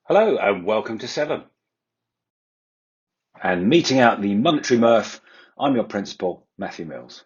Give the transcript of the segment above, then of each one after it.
Hello and welcome to Seven. And meeting out the monetary mirth, I'm your principal, Matthew Mills.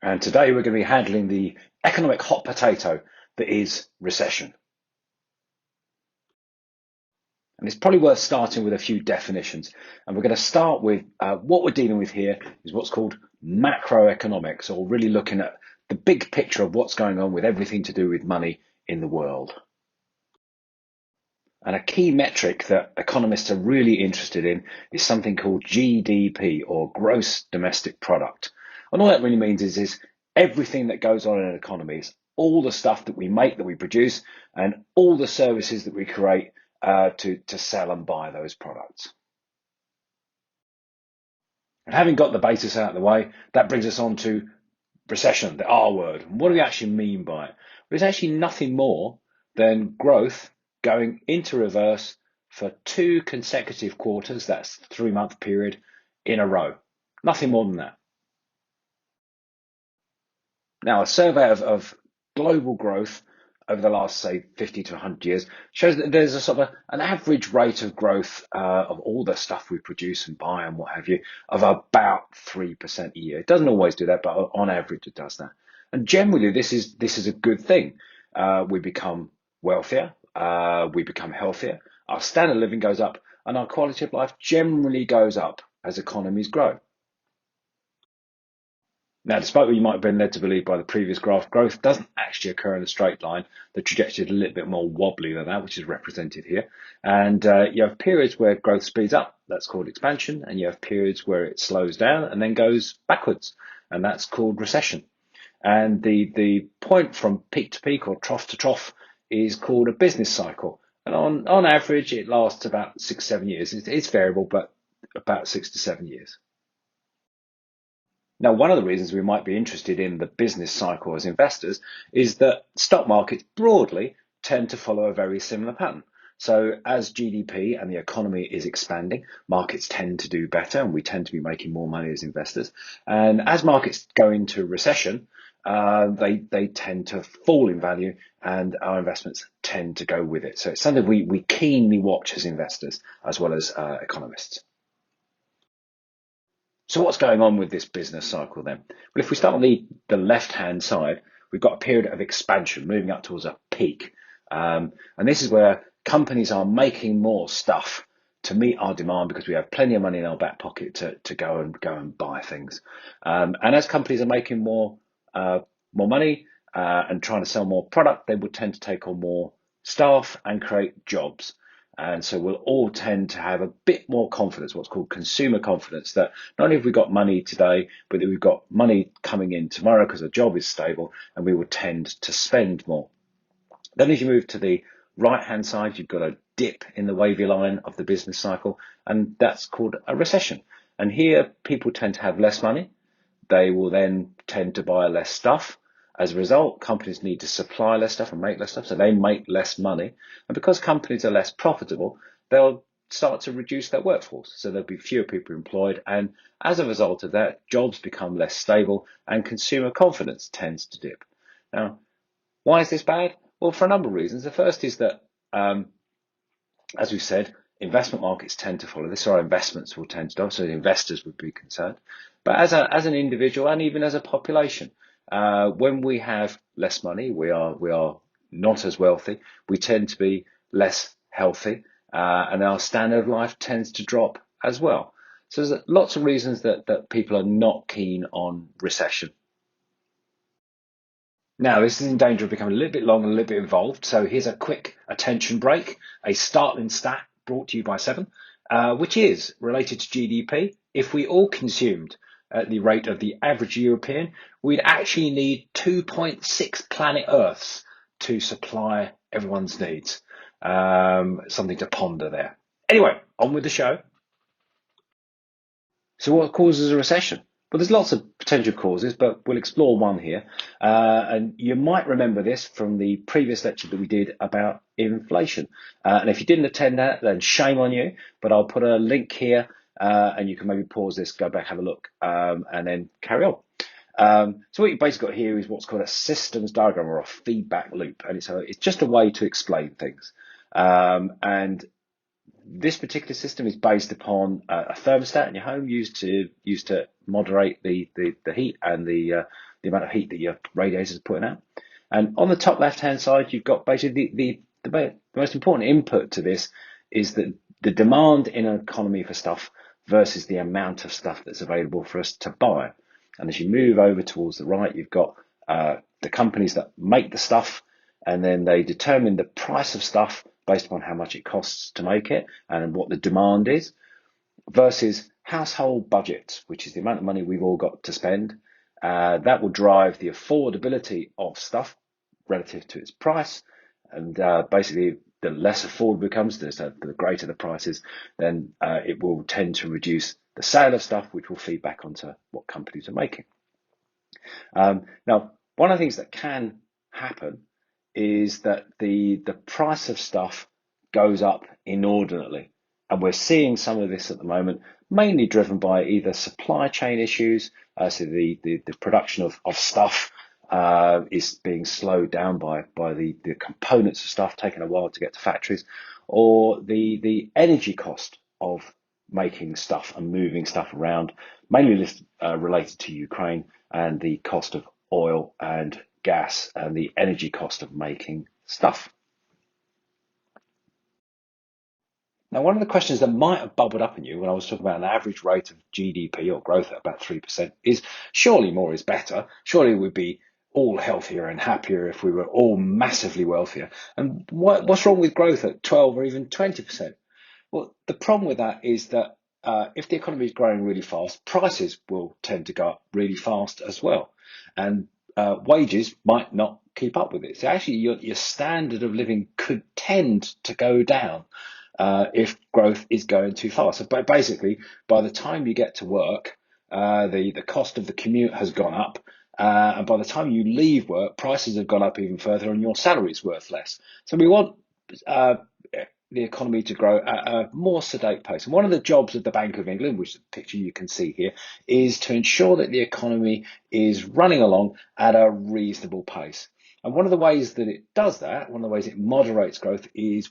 And today we're going to be handling the economic hot potato that is recession. And it's probably worth starting with a few definitions. And we're going to start with what we're dealing with here is what's called macroeconomics, or really looking at the big picture of what's going on with everything to do with money in the world. And a key metric that economists are really interested in is something called GDP, or gross domestic product. And all that really means is everything that goes on in an economy, is all the stuff that we make, that we produce, and all the services that we create to sell and buy those products. And having got the basis out of the way, that brings us on to recession, the R word. What do we actually mean by it? Well, it's actually nothing more than growth going into reverse for two consecutive quarters, that's 3 month period, in a row. Nothing more than that. Now, a survey of global growth over the last, say, 50 to 100 years shows that there's a sort of an average rate of growth of all the stuff we produce and buy and what have you, of about 3% a year. It doesn't always do that, but on average it does that. And generally, this is a good thing. We become wealthier, we become healthier, our standard of living goes up, and our quality of life generally goes up as economies grow. Now, despite what you might have been led to believe by the previous graph, growth doesn't actually occur in a straight line. The trajectory is a little bit more wobbly than that, which is represented here. And you have periods where growth speeds up, that's called expansion, and you have periods where it slows down and then goes backwards, and that's called recession. And the point from peak to peak or trough to trough is called a business cycle. And on average, it lasts about 6-7 years. It's variable, but about 6 to 7 years. Now, one of the reasons we might be interested in the business cycle as investors is that stock markets broadly tend to follow a very similar pattern. So as GDP and the economy is expanding, markets tend to do better and we tend to be making more money as investors. And as markets go into recession, they tend to fall in value and our investments tend to go with it. So it's something we keenly watch as investors as well as economists. So what's going on with this business cycle then? Well, if we start on the left-hand side, we've got a period of expansion moving up towards a peak. And this is where companies are making more stuff to meet our demand because we have plenty of money in our back pocket to go and buy things. And as companies are making more money and trying to sell more product, they will tend to take on more staff and create jobs. And so we'll all tend to have a bit more confidence, what's called consumer confidence, that not only have we got money today, but that we've got money coming in tomorrow because the job is stable and we will tend to spend more. Then as you move to the right-hand side, you've got a dip in the wavy line of the business cycle, and that's called a recession. And here people tend to have less money. They will then tend to buy less stuff. As a result, companies need to supply less stuff and make less stuff, so they make less money. And because companies are less profitable, they'll start to reduce their workforce. So there'll be fewer people employed. And as a result of that, jobs become less stable and consumer confidence tends to dip. Now, why is this bad? Well, for a number of reasons. The first is that, as we've said, investment markets tend to follow this, or our investments will tend to do, so the investors would be concerned. But as an individual and even as a population, when we have less money, we are not as wealthy. We tend to be less healthy, and our standard of life tends to drop as well. So there's lots of reasons that people are not keen on recession. Now, this is in danger of becoming a little bit long and a little bit involved. So here's a quick attention break, a startling stat brought to you by Seven, which is related to GDP. If we all consumed at the rate of the average European, we'd actually need 2.6 planet Earths to supply everyone's needs. Something to ponder there. Anyway, on with the show. So what causes a recession? Well, there's lots of potential causes, but we'll explore one here. And you might remember this from the previous lecture that we did about inflation. And if you didn't attend that, then shame on you. But I'll put a link here, and you can maybe pause this, go back, have a look, and then carry on. So what you've basically got here is what's called a systems diagram or a feedback loop. And it's just a way to explain things. And this particular system is based upon a thermostat in your home used to moderate the heat and the amount of heat that your radiators are putting out. And on the top left-hand side, you've got basically the most important input to this is that the demand in an economy for stuff versus the amount of stuff that's available for us to buy. And as you move over towards the right, you've got the companies that make the stuff, and then they determine the price of stuff based upon how much it costs to make it and what the demand is, versus household budgets, which is the amount of money we've all got to spend. That will drive the affordability of stuff relative to its price. And basically, the less affordable it becomes, the greater the prices, then it will tend to reduce the sale of stuff, which will feed back onto what companies are making. Now, one of the things that can happen is that the price of stuff goes up inordinately. And we're seeing some of this at the moment, mainly driven by either supply chain issues, so the production of stuff is being slowed down by the components of stuff taking a while to get to factories, or the energy cost of making stuff and moving stuff around, mainly related to Ukraine, and the cost of oil and gas and the energy cost of making stuff. Now, one of the questions that might have bubbled up in you when I was talking about an average rate of GDP or growth at about 3% is, surely more is better. Surely we'd be all healthier and happier if we were all massively wealthier. And what's wrong with growth at 12 or even 20%? Well, the problem with that is that if the economy is growing really fast, prices will tend to go up really fast as well. And wages might not keep up with it. So actually, your standard of living could tend to go down if growth is going too fast. So basically, by the time you get to work, the cost of the commute has gone up. And by the time you leave work, prices have gone up even further and your salary is worth less. So we want the economy to grow at a more sedate pace. And one of the jobs of the Bank of England, which is the picture you can see here, is to ensure that the economy is running along at a reasonable pace. And one of the ways that it does that, one of the ways it moderates growth, is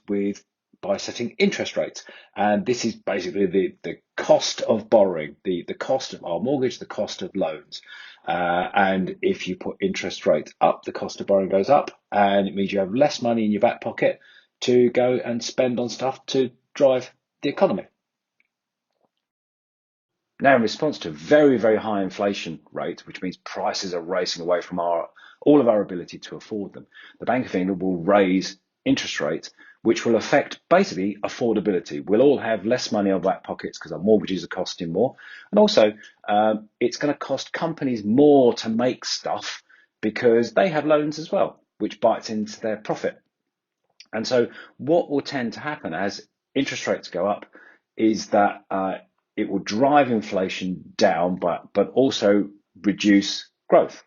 by setting interest rates. And this is basically the cost of borrowing, the cost of our mortgage, the cost of loans. And if you put interest rates up, the cost of borrowing goes up, and it means you have less money in your back pocket to go and spend on stuff to drive the economy. Now, in response to very, very high inflation rate, which means prices are racing away from all of our ability to afford them, the Bank of England will raise interest rates, which will affect basically affordability. We'll all have less money in our back pockets because our mortgages are costing more. And also, it's going to cost companies more to make stuff because they have loans as well, which bites into their profit. And so what will tend to happen as interest rates go up is that it will drive inflation down, but also reduce growth.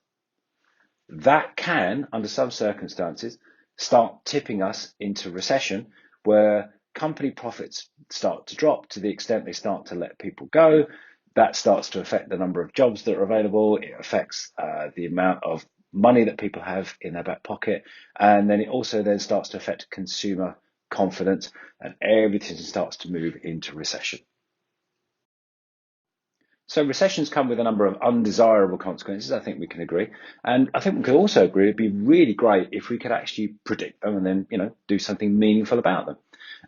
That can, under some circumstances, start tipping us into recession, where company profits start to drop to the extent they start to let people go. That starts to affect the number of jobs that are available. It affects the amount of money that people have in their back pocket. And then it also then starts to affect consumer confidence, and everything starts to move into recession. So recessions come with a number of undesirable consequences, I think we can agree. And I think we can also agree it'd be really great if we could actually predict them and then, do something meaningful about them.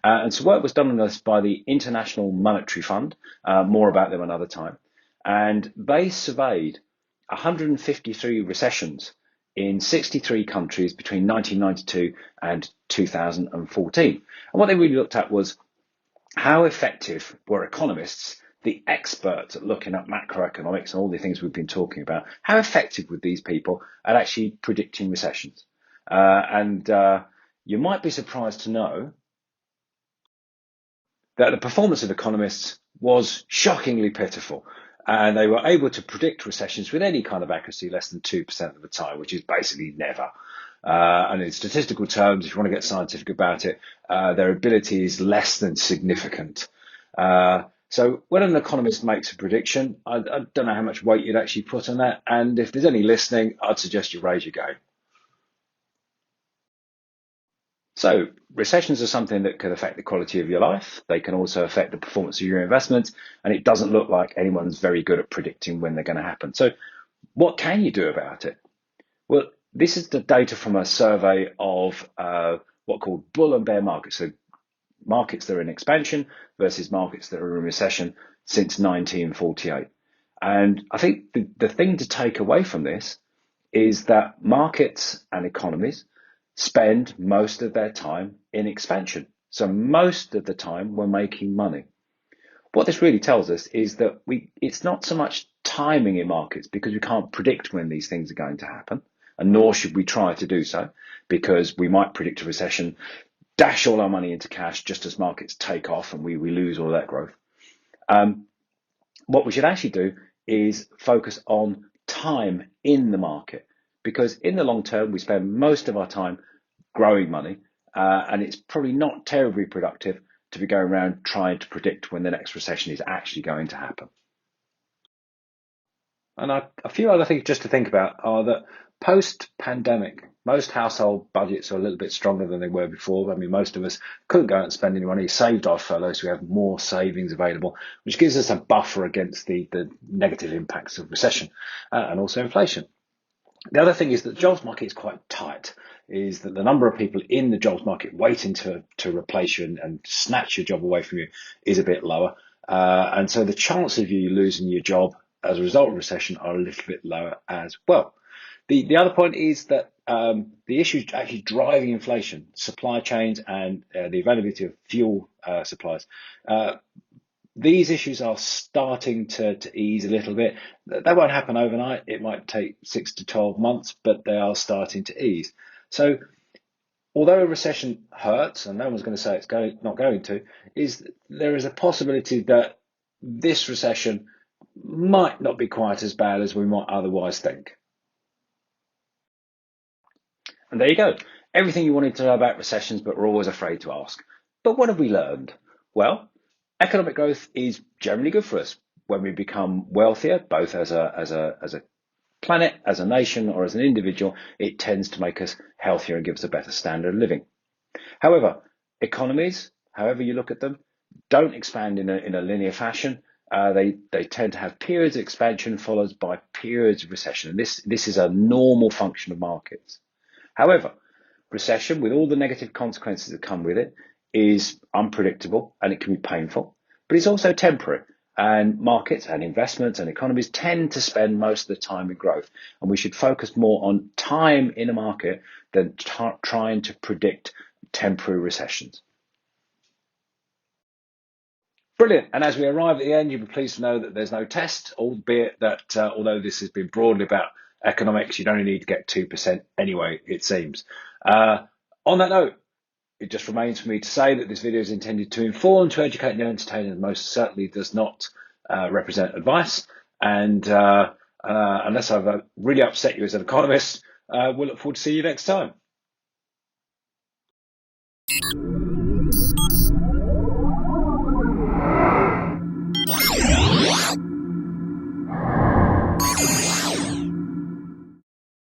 And so work was done on this by the International Monetary Fund, more about them another time. And they surveyed 153 recessions in 63 countries between 1992 and 2014. And what they really looked at was how effective were economists, the experts at looking at macroeconomics and all the things we've been talking about, how effective were these people at actually predicting recessions? And you might be surprised to know that the performance of economists was shockingly pitiful. And they were able to predict recessions with any kind of accuracy less than 2% of the time, which is basically never. And in statistical terms, if you want to get scientific about it, their ability is less than significant. So when an economist makes a prediction, I don't know how much weight you'd actually put on that. And if there's any listening, I'd suggest you raise your game. So recessions are something that could affect the quality of your life. They can also affect the performance of your investments, and it doesn't look like anyone's very good at predicting when they're going to happen. So what can you do about it? Well, this is the data from a survey of what are called bull and bear markets. So markets that are in expansion versus markets that are in recession since 1948. And I think the thing to take away from this is that markets and economies spend most of their time in expansion. So most of the time we're making money. What this really tells us is that it's not so much timing in markets, because we can't predict when these things are going to happen, and nor should we try to do so, because we might predict a recession, dash all our money into cash just as markets take off and we lose all that growth. What we should actually do is focus on time in the market, because in the long term we spend most of our time growing money, and it's probably not terribly productive to be going around trying to predict when the next recession is actually going to happen. And a few other things just to think about are that post-pandemic, most household budgets are a little bit stronger than they were before. I mean, most of us couldn't go out and spend any money, saved our furlough, so we have more savings available, which gives us a buffer against the negative impacts of recession and also inflation. The other thing is that the jobs market is quite tight, is that the number of people in the jobs market waiting to replace you and snatch your job away from you is a bit lower. And so the chance of you losing your job as a result of recession are a little bit lower as well. The other point is that the issue is actually driving inflation, supply chains and the availability of fuel supplies. These issues are starting to ease a little bit. They won't happen overnight. It might take 6 to 12 months, but they are starting to ease. So although a recession hurts, and no one's going to say it's not going to, there is a possibility that this recession might not be quite as bad as we might otherwise think. And there you go. Everything you wanted to know about recessions, but we're always afraid to ask. But what have we learned? Well, economic growth is generally good for us when we become wealthier, both as a planet, as a nation, or as an individual. It tends to make us healthier and give us a better standard of living. However, economies, however you look at them, don't expand in a linear fashion. They tend to have periods of expansion followed by periods of recession. And this is a normal function of markets. However, recession, with all the negative consequences that come with it, is unpredictable and it can be painful, but it's also temporary. And markets and investments and economies tend to spend most of the time in growth. And we should focus more on time in a market than trying to predict temporary recessions. Brilliant. And as we arrive at the end, you'll be pleased to know that there's no test, albeit that although this has been broadly about economics, you'd only need to get 2% anyway, it seems. On that note, it just remains for me to say that this video is intended to inform, to educate and entertain, and most certainly does not represent advice. And unless I've really upset you as an economist, we'll look forward to seeing you next time.